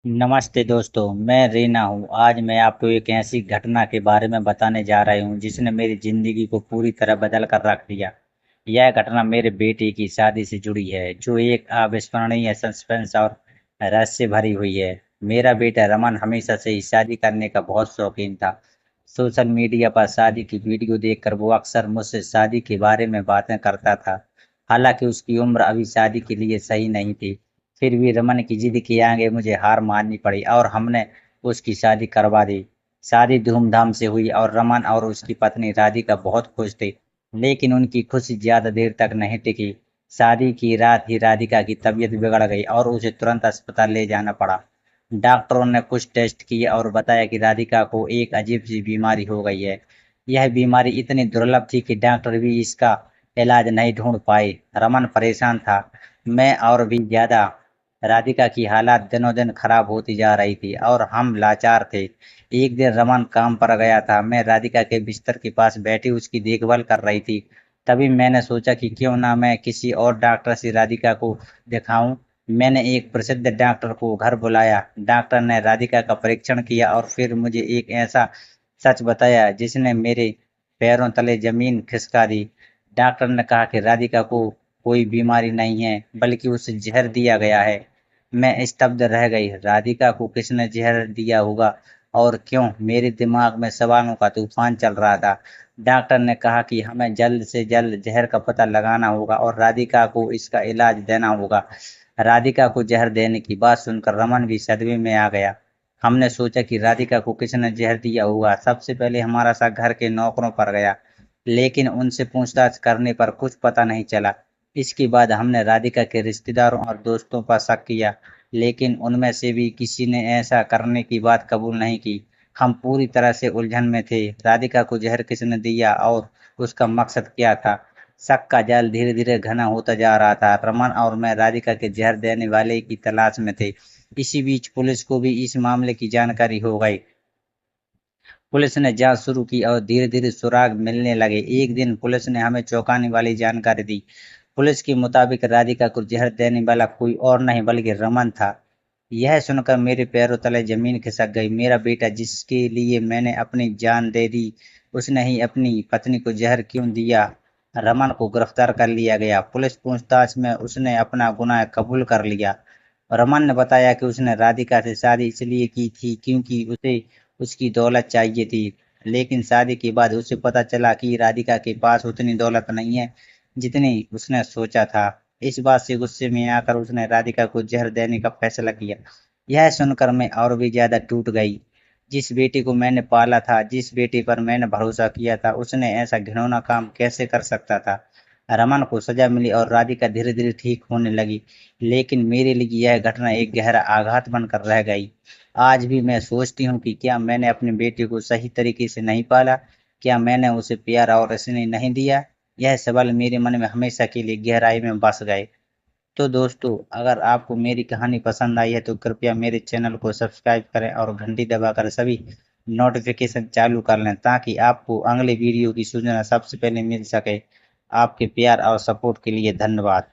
नमस्ते दोस्तों, मैं रीना हूँ। आज मैं आपको एक ऐसी घटना के बारे में बताने जा रही हूँ जिसने मेरी ज़िंदगी को पूरी तरह बदल कर रख दिया। यह घटना मेरे बेटे की शादी से जुड़ी है, जो एक अविस्मरणीय सस्पेंस और रहस्य भरी हुई है। मेरा बेटा रमन हमेशा से ही शादी करने का बहुत शौकीन था। सोशल मीडिया पर शादी की वीडियो देखकर वो अक्सर मुझसे शादी के बारे में बातें करता था। हालांकि उसकी उम्र अभी शादी के लिए सही नहीं थी। फिर भी रमन की जिद के आगे मुझे हार माननी पड़ी और हमने उसकी शादी करवा दी। शादी धूमधाम से हुई और रमन और उसकी पत्नी राधिका बहुत खुश थे। लेकिन उनकी खुशी ज्यादा देर तक नहीं टिकी। शादी की रात ही राधिका की तबीयत बिगड़ गई और उसे तुरंत अस्पताल ले जाना पड़ा। डॉक्टरों ने कुछ टेस्ट किए और बताया कि राधिका को एक अजीब सी बीमारी हो गई है। यह बीमारी इतनी दुर्लभ थी कि डॉक्टर भी इसका इलाज नहीं ढूंढ पाए। रमन परेशान था, मैं और भी ज्यादा। राधिका की हालत दिनों दिन खराब होती जा रही थी और हम लाचार थे। एक दिन रमन काम पर गया था, मैं राधिका के बिस्तर के पास बैठी उसकी देखभाल कर रही थी। तभी मैंने सोचा कि क्यों ना मैं किसी और डॉक्टर से राधिका को दिखाऊं। मैंने एक प्रसिद्ध डॉक्टर को घर बुलाया। डॉक्टर ने राधिका का परीक्षण किया और फिर मुझे एक ऐसा सच बताया जिसने मेरे पैरों तले जमीन खिसका दी। डॉक्टर ने कहा कि राधिका को कोई बीमारी नहीं है, बल्कि उसे जहर दिया गया है। मैं स्तब्ध रह गई। राधिका को किसने जहर दिया होगा और क्यों? मेरे दिमाग में सवालों का तूफान चल रहा था। डॉक्टर ने कहा कि हमें जल्द से जल्द जहर का पता लगाना होगा और राधिका को इसका इलाज देना होगा। राधिका को जहर देने की बात सुनकर रमन भी सदमे में आ गया। हमने सोचा कि राधिका को किसने जहर दिया होगा। सबसे पहले हमारा शक घर के नौकरों पर गया, लेकिन उनसे पूछताछ करने पर कुछ पता नहीं चला। इसके बाद हमने राधिका के रिश्तेदारों और दोस्तों पर शक किया, लेकिन उनमें से भी किसी ने ऐसा करने की बात कबूल नहीं की। हम पूरी तरह से उलझन में थे। राधिका को जहर किसने दिया और उसका मकसद क्या था? शक का जाल धीरे धीरे घना होता जा रहा था। रमन और मैं राधिका के जहर देने वाले की तलाश में थे। इसी बीच पुलिस को भी इस मामले की जानकारी हो गई। पुलिस ने जांच शुरू की और धीरे धीरे सुराग मिलने लगे। एक दिन पुलिस ने हमें चौंकाने वाली जानकारी दी। पुलिस के मुताबिक राधिका को जहर देने वाला कोई और नहीं बल्कि रमन था। यह सुनकर मेरे पैरों तले जमीन खिसक गई। मेरा बेटा, जिसके लिए मैंने अपनी जान दे दी, उसने ही अपनी पत्नी को जहर क्यों दिया? रमन को गिरफ्तार कर लिया गया। पुलिस पूछताछ में उसने अपना गुनाह कबूल कर लिया। रमन ने बताया कि उसने राधिका से शादी इसलिए की थी क्योंकि उसे उसकी दौलत चाहिए थी। लेकिन शादी के बाद उसे पता चला कि राधिका के पास उतनी दौलत नहीं है जितनी उसने सोचा था। इस बात से गुस्से में आकर उसने राधिका को जहर देने का फैसला किया। यह सुनकर मैं और भी ज्यादा टूट गई। जिस बेटे को मैंने पाला था, जिस बेटे पर मैंने भरोसा किया था, उसने ऐसा घिनौना काम कैसे कर सकता था? रमन को सजा मिली और राधिका धीरे धीरे ठीक होने लगी, लेकिन मेरे लिए यह घटना एक गहरा आघात बनकर रह गई। आज भी मैं सोचती हूँ कि क्या मैंने अपने बेटे को सही तरीके से नहीं पाला? क्या मैंने उसे प्यार और स्नेह नहीं दिया? यह सवाल मेरे मन में हमेशा के लिए गहराई में बस गए। तो दोस्तों, अगर आपको मेरी कहानी पसंद आई है तो कृपया मेरे चैनल को सब्सक्राइब करें और घंटी दबाकर सभी नोटिफिकेशन चालू कर लें ताकि आपको अगले वीडियो की सूचना सबसे पहले मिल सके। आपके प्यार और सपोर्ट के लिए धन्यवाद।